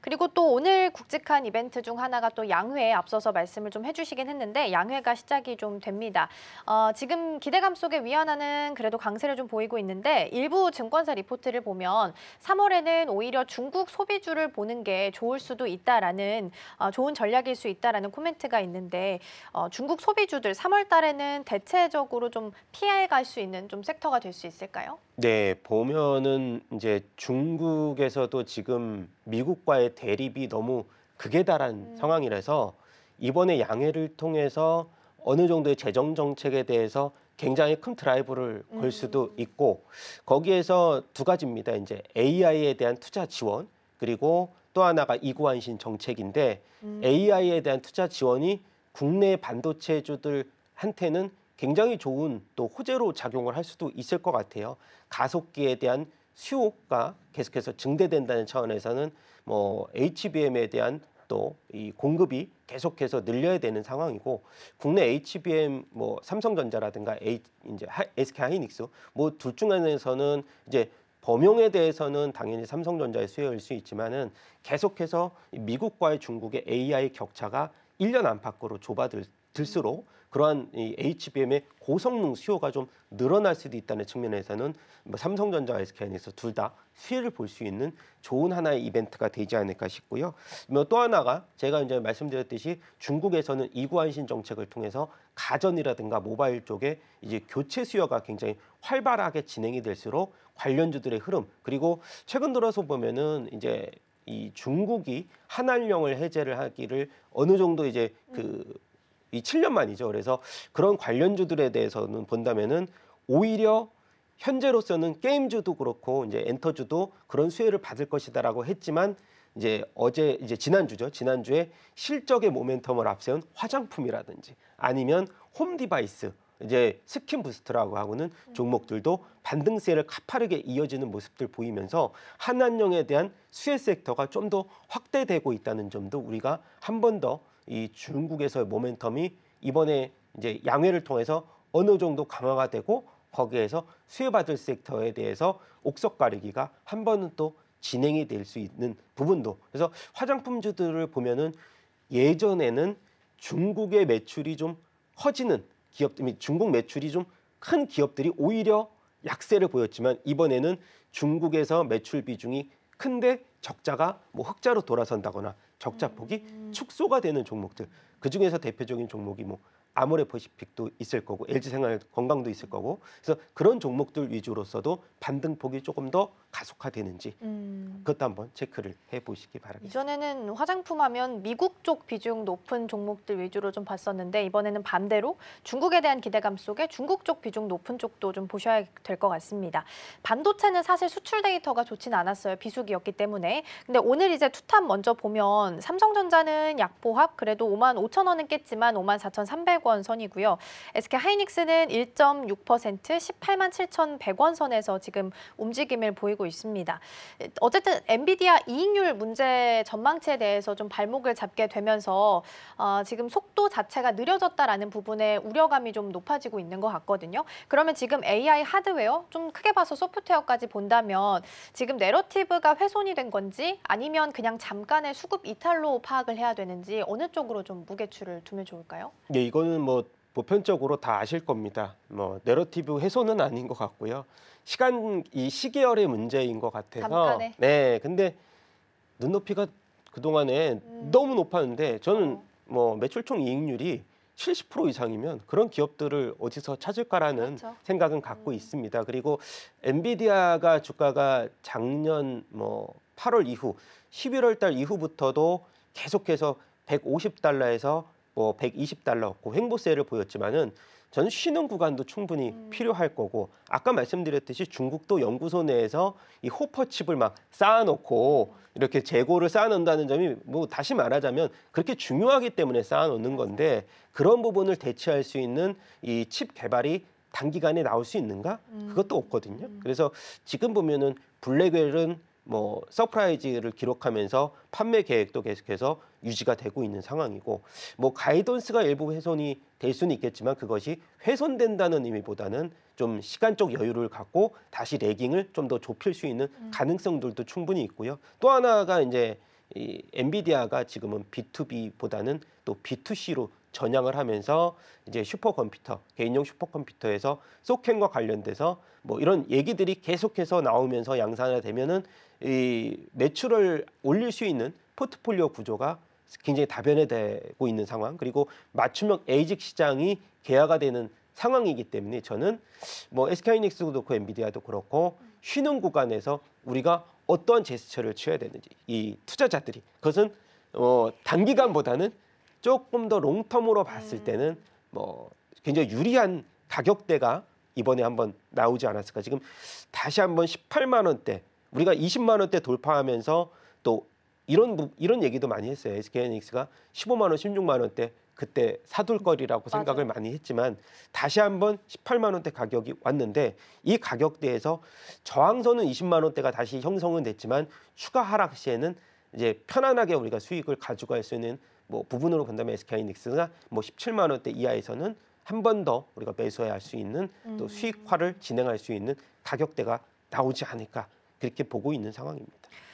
그리고 또 오늘 굵직한 이벤트 중 하나가 또 양회에 앞서서 말씀을 좀 해주시긴 했는데 양회가 시작이 좀 됩니다. 지금 기대감 속에 위안화는 그래도 강세를 좀 보이고 있는데 일부 증권사 리포트를 보면 3월에는 오히려 중국 소비주를 보는 게 좋을 수도 있다라는 좋은 전략일 수 있다라는 코멘트가 있는데 중국 소비주들 3월 달에는 대체적으로 좀 피해갈 수 있는 좀 섹터가 될 수 있을까요? 네, 보면은 이제 중국에서도 지금 미국과의 대립이 너무 극에 달한 상황이라서 이번에 양해를 통해서 어느 정도의 재정 정책에 대해서 굉장히 큰 드라이브를 걸 수도 있고 거기에서 두 가지입니다. 이제 AI에 대한 투자 지원 그리고 또 하나가 이구환신 정책인데 AI에 대한 투자 지원이 국내 반도체주들한테는 굉장히 좋은 또 호재로 작용을 할 수도 있을 것 같아요. 가속기에 대한 수요가 계속해서 증대된다는 차원에서는 뭐 HBM에 대한 또 이 공급이 계속해서 늘려야 되는 상황이고 국내 HBM 뭐 삼성전자라든가 이제 SK 하이닉스 뭐 둘 중 하나에서는 이제 범용에 대해서는 당연히 삼성전자의 수요일 수 있지만은 계속해서 미국과의 중국의 AI 격차가 1년 안팎으로 좁아들수록 그러한 이 HBM의 고성능 수요가 좀 늘어날 수도 있다는 측면에서는 뭐 삼성전자와 SK하이닉스 둘 다 수혜를 볼 수 있는 좋은 하나의 이벤트가 되지 않을까 싶고요. 뭐 또 하나가 제가 이제 말씀드렸듯이 중국에서는 이구환신 정책을 통해서 가전이라든가 모바일 쪽에 이제 교체 수요가 굉장히 활발하게 진행이 될수록 관련주들의 흐름 그리고 최근 들어서 보면은 이제 이 중국이 한한령을 해제를 하기를 어느 정도 이제 이 7년 만이죠. 그래서 그런 관련주들에 대해서는 본다면은 오히려 현재로서는 게임주도 그렇고 이제 엔터주도 그런 수혜를 받을 것이다라고 했지만 이제 지난주죠. 지난주에 실적의 모멘텀을 앞세운 화장품이라든지 아니면 홈 디바이스 이제 스킨 부스트라고 하고는 종목들도 반등세를 가파르게 이어지는 모습들 보이면서 한한령에 대한 수혜 섹터가 좀 더 확대되고 있다는 점도 우리가 한 번 더 이 중국에서의 모멘텀이 이번에 이제 양회를 통해서 어느 정도 강화가 되고 거기에서 수혜받을 섹터에 대해서 옥석 가리기가 한 번은 또 진행이 될 수 있는 부분도 그래서 화장품주들을 보면은 예전에는 중국의 매출이 좀 커지는 기업들, 중국 매출이 좀 큰 기업들이 오히려 약세를 보였지만 이번에는 중국에서 매출 비중이 큰데 적자가 뭐 흑자로 돌아선다거나 적자 폭이 축소가 되는 종목들 그중에서 대표적인 종목이 뭐 아모레퍼시픽도 있을 거고 LG생활건강도 있을 거고 그래서 그런 종목들 위주로서도 반등폭이 조금 더 가속화되는지 그것도 한번 체크를 해보시기 바랍니다. 이전에는 화장품 하면 미국 쪽 비중 높은 종목들 위주로 좀 봤었는데 이번에는 반대로 중국에 대한 기대감 속에 중국 쪽 비중 높은 쪽도 좀 보셔야 될 것 같습니다. 반도체는 사실 수출 데이터가 좋지는 않았어요. 비수기였기 때문에. 근데 오늘 이제 투탑 먼저 보면 삼성전자는 약보합 그래도 5만 5천 원은 깼지만 5만 4,300원 선이고요. SK 하이닉스는 1.6% 18만 7,100원 선에서 지금 움직임을 보이고 있습니다. 어쨌든 엔비디아 이익률 문제 전망치에 대해서 좀 발목을 잡게 되면서 지금 속도 자체가 느려졌다라는 부분에 우려감이 좀 높아지고 있는 것 같거든요. 그러면 지금 AI 하드웨어 좀 크게 봐서 소프트웨어까지 본다면 지금 내러티브가 훼손이 된 건지 아니면 그냥 잠깐의 수급 이탈로 파악을 해야 되는지 어느 쪽으로 좀 무게추를 두면 좋을까요? 예, 이거는 뭐 보편적으로 다 아실 겁니다. 뭐 내러티브 훼손은 아닌 것 같고요. 이 시계열의 문제인 것 같아서. 잠깐의. 네, 근데 눈높이가 그동안에 너무 높았는데 저는 뭐 매출총 이익률이 70% 이상이면 그런 기업들을 어디서 찾을까라는 그렇죠. 생각은 갖고 있습니다. 그리고 엔비디아가 주가가 작년 뭐 8월 이후 11월 달 이후부터도 계속해서 150달러에서 뭐 120달러였고 횡보세를 보였지만은 저는 쉬는 구간도 충분히 필요할 거고 아까 말씀드렸듯이 중국도 연구소 내에서 이 호퍼칩을 막 쌓아놓고 이렇게 재고를 쌓아놓는다는 점이 뭐 다시 말하자면 그렇게 중요하기 때문에 쌓아놓는 건데 그런 부분을 대체할 수 있는 이 칩 개발이 단기간에 나올 수 있는가? 그것도 없거든요. 그래서 지금 보면은 블랙웰은 뭐 서프라이즈를 기록하면서 판매 계획도 계속해서 유지가 되고 있는 상황이고 뭐 가이던스가 일부 훼손이 될 수는 있겠지만 그것이 훼손된다는 의미보다는 좀 시간적 여유를 갖고 다시 레깅을 좀 더 좁힐 수 있는 가능성들도 충분히 있고요. 또 하나가 이제 이 엔비디아가 지금은 B2B보다는 또 B2C로 전향을 하면서 이제 슈퍼컴퓨터, 개인용 슈퍼컴퓨터에서 소켓과 관련돼서 뭐 이런 얘기들이 계속해서 나오면서 양산화되면은 이 매출을 올릴 수 있는 포트폴리오 구조가 굉장히 다변화되고 있는 상황, 그리고 맞춤형 에이직 시장이 개화가 되는 상황이기 때문에 저는 뭐 SK하이닉스도 그렇고 엔비디아도 그렇고 쉬는 구간에서 우리가 어떠한 제스처를 취해야 되는지, 이 투자자들이 그것은 단기간보다는 조금 더 롱텀으로 봤을 때는 뭐 굉장히 유리한 가격대가 이번에 한번 나오지 않았을까. 지금 다시 한번 18만 원대, 우리가 20만 원대 돌파하면서 또 이런 얘기도 많이 했어요. SK하이닉스가 15만 원, 16만 원대 그때 사둘 거리라고 생각을 맞아요. 많이 했지만 다시 한번 18만 원대 가격이 왔는데, 이 가격대에서 저항선은 20만 원대가 다시 형성은 됐지만 추가 하락 시에는 이제 편안하게 우리가 수익을 가져갈 수 있는 뭐 부분으로 본다면 SK하이닉스가 뭐 17만 원대 이하에서는 한 번 더 우리가 매수해야 할 수 있는 또 수익화를 진행할 수 있는 가격대가 나오지 않을까, 그렇게 보고 있는 상황입니다.